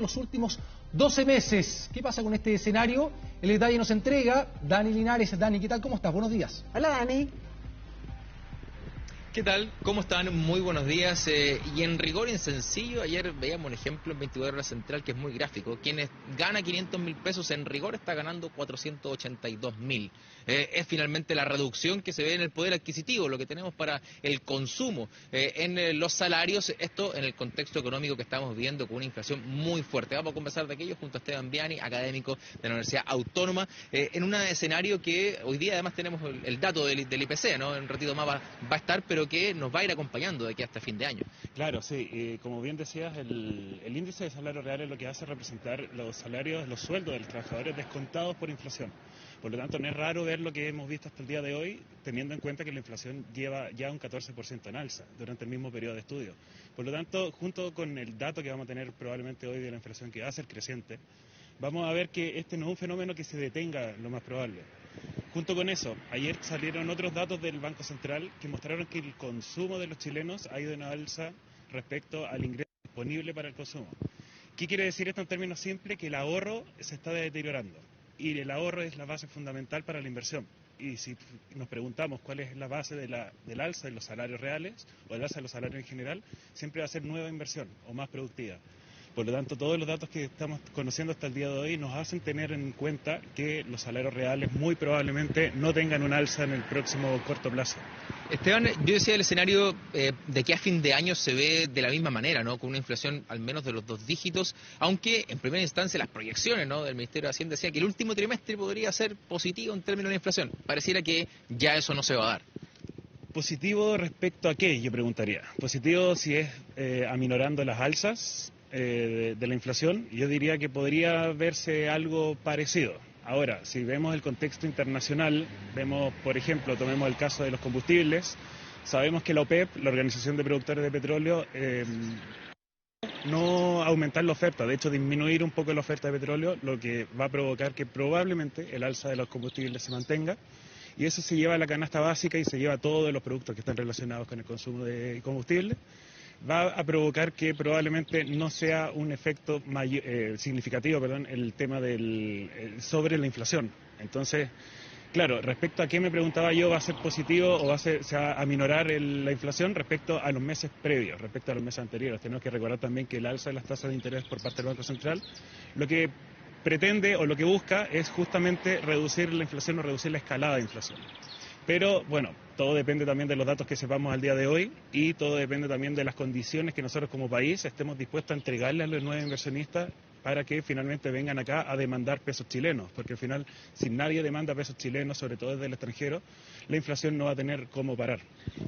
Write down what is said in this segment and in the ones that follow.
en los últimos 12 meses. ¿Qué pasa con este escenario? El detalle nos entrega Dani Linares. Dani, ¿qué tal? ¿Cómo estás? Buenos días. Hola, Dani. ¿Qué tal? ¿Cómo están? Muy buenos días. Y en rigor y en sencillo, ayer veíamos un ejemplo en 24 Horas Central que es muy gráfico. Quienes gana 500.000 pesos en rigor está ganando 482.000. Es finalmente la reducción que se ve en el poder adquisitivo, lo que tenemos para el consumo. En los salarios, esto en el contexto económico que estamos viviendo con una inflación muy fuerte. Vamos a conversar de aquello junto a Esteban Viani, académico de la Universidad Autónoma, en un escenario que hoy día además tenemos el dato del IPC, ¿no? En un ratito más va a estar, pero que nos va a ir acompañando de aquí hasta fin de año. Claro, sí, como bien decías, el índice de salario real es lo que hace representar los salarios, los sueldos de los trabajadores descontados por inflación. Por lo tanto, no es raro ver lo que hemos visto hasta el día de hoy, teniendo en cuenta que la inflación lleva ya un 14% en alza durante el mismo periodo de estudio. Por lo tanto, junto con el dato que vamos a tener probablemente hoy de la inflación, que va a ser creciente, vamos a ver que este no es un fenómeno que se detenga, lo más probable. Junto con eso, ayer salieron otros datos del Banco Central que mostraron que el consumo de los chilenos ha ido en alza respecto al ingreso disponible para el consumo. ¿Qué quiere decir esto en términos simples? Que el ahorro se está deteriorando y el ahorro es la base fundamental para la inversión. Y si nos preguntamos cuál es la base del alza de los salarios reales o del alza de los salarios en general, siempre va a ser nueva inversión o más productiva. Por lo tanto, todos los datos que estamos conociendo hasta el día de hoy nos hacen tener en cuenta que los salarios reales muy probablemente no tengan un alza en el próximo corto plazo. Esteban, yo decía el escenario de que a fin de año se ve de la misma manera, ¿no? Con una inflación al menos de los 2 dígitos, aunque en primera instancia las proyecciones, ¿no?, del Ministerio de Hacienda decían que el último trimestre podría ser positivo en términos de inflación. Pareciera que ya eso no se va a dar. ¿Positivo respecto a qué? Yo preguntaría. Positivo si es aminorando las alzas de la inflación. Yo diría que podría verse algo parecido. Ahora, si vemos el contexto internacional, vemos, por ejemplo, tomemos el caso de los combustibles, sabemos que la OPEP, la Organización de Productores de Petróleo, no aumentar la oferta, de hecho disminuir un poco la oferta de petróleo, lo que va a provocar que probablemente el alza de los combustibles se mantenga, y eso se lleva a la canasta básica y se lleva a todos los productos que están relacionados con el consumo de combustible. Va a provocar que probablemente no sea un efecto significativo, el tema sobre la inflación. Entonces, claro, respecto a qué me preguntaba yo, ¿va a ser positivo o se va a aminorar la inflación respecto a los meses previos, respecto a los meses anteriores? Tenemos que recordar también que el alza de las tasas de interés por parte del Banco Central, lo que pretende o lo que busca es justamente reducir la inflación o reducir la escalada de inflación. Pero bueno, todo depende también de los datos que sepamos al día de hoy y todo depende también de las condiciones que nosotros como país estemos dispuestos a entregarle a los nuevos inversionistas para que finalmente vengan acá a demandar pesos chilenos, porque al final, si nadie demanda pesos chilenos, sobre todo desde el extranjero, la inflación no va a tener cómo parar.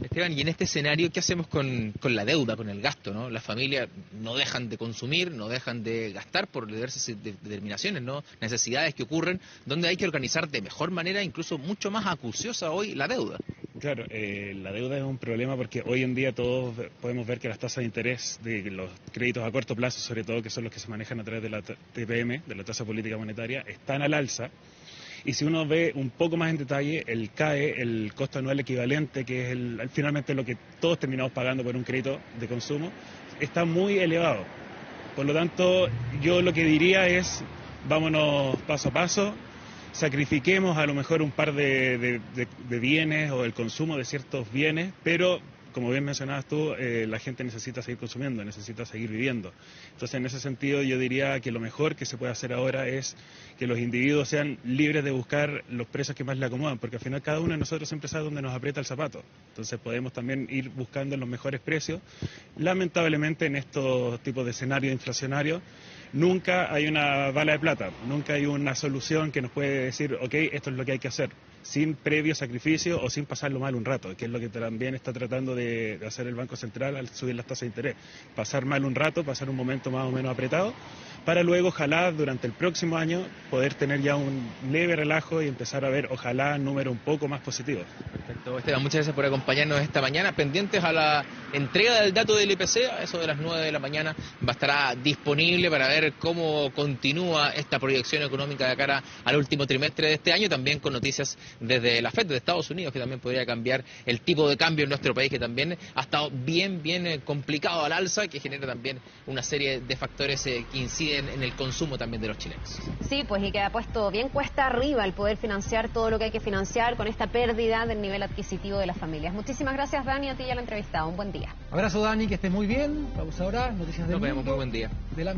Esteban, y en este escenario, ¿qué hacemos con la deuda, con el gasto, ¿no? Las familias no dejan de consumir, no dejan de gastar por diversas determinaciones, ¿no?, necesidades que ocurren, donde hay que organizar de mejor manera, incluso mucho más acuciosa hoy, la deuda. Claro, la deuda es un problema porque hoy en día todos podemos ver que las tasas de interés de los créditos a corto plazo, sobre todo que son los que se manejan a través de la TPM, de la tasa política monetaria, están al alza. Y si uno ve un poco más en detalle, el CAE, el costo anual equivalente, que es finalmente lo que todos terminamos pagando por un crédito de consumo, está muy elevado. Por lo tanto, yo lo que diría es, vámonos paso a paso, sacrifiquemos a lo mejor un par de bienes o el consumo de ciertos bienes, pero como bien mencionabas tú, la gente necesita seguir consumiendo, necesita seguir viviendo. Entonces, en ese sentido, yo diría que lo mejor que se puede hacer ahora es que los individuos sean libres de buscar los precios que más le acomodan, porque al final cada uno de nosotros siempre sabe dónde nos aprieta el zapato. Entonces, podemos también ir buscando los mejores precios. Lamentablemente, en estos tipos de escenarios inflacionarios, nunca hay una bala de plata, nunca hay una solución que nos puede decir, ok, esto es lo que hay que hacer, sin previo sacrificio o sin pasarlo mal un rato, que es lo que también está tratando de hacer el Banco Central al subir las tasas de interés. Pasar mal un rato, pasar un momento más o menos apretado, para luego, ojalá, durante el próximo año, poder tener ya un leve relajo y empezar a ver, ojalá, números un poco más positivos. Perfecto, Esteban, muchas gracias por acompañarnos esta mañana. Pendientes a la entrega del dato del IPC, a eso de las 9 de la mañana, estará disponible para ver cómo continúa esta proyección económica de cara al último trimestre de este año, también con noticias desde la FED de Estados Unidos, que también podría cambiar el tipo de cambio en nuestro país, que también ha estado bien complicado al alza, que genera también una serie de factores que inciden incide en el consumo también de los chilenos. Sí, pues, y que ha puesto bien cuesta arriba el poder financiar todo lo que hay que financiar con esta pérdida del nivel adquisitivo de las familias. Muchísimas gracias, Dani, a ti y a la entrevistada. Un buen día. Abrazo, Dani, que esté muy bien. Vamos ahora, noticias del Nos vemos, mundo. muy buen día. De la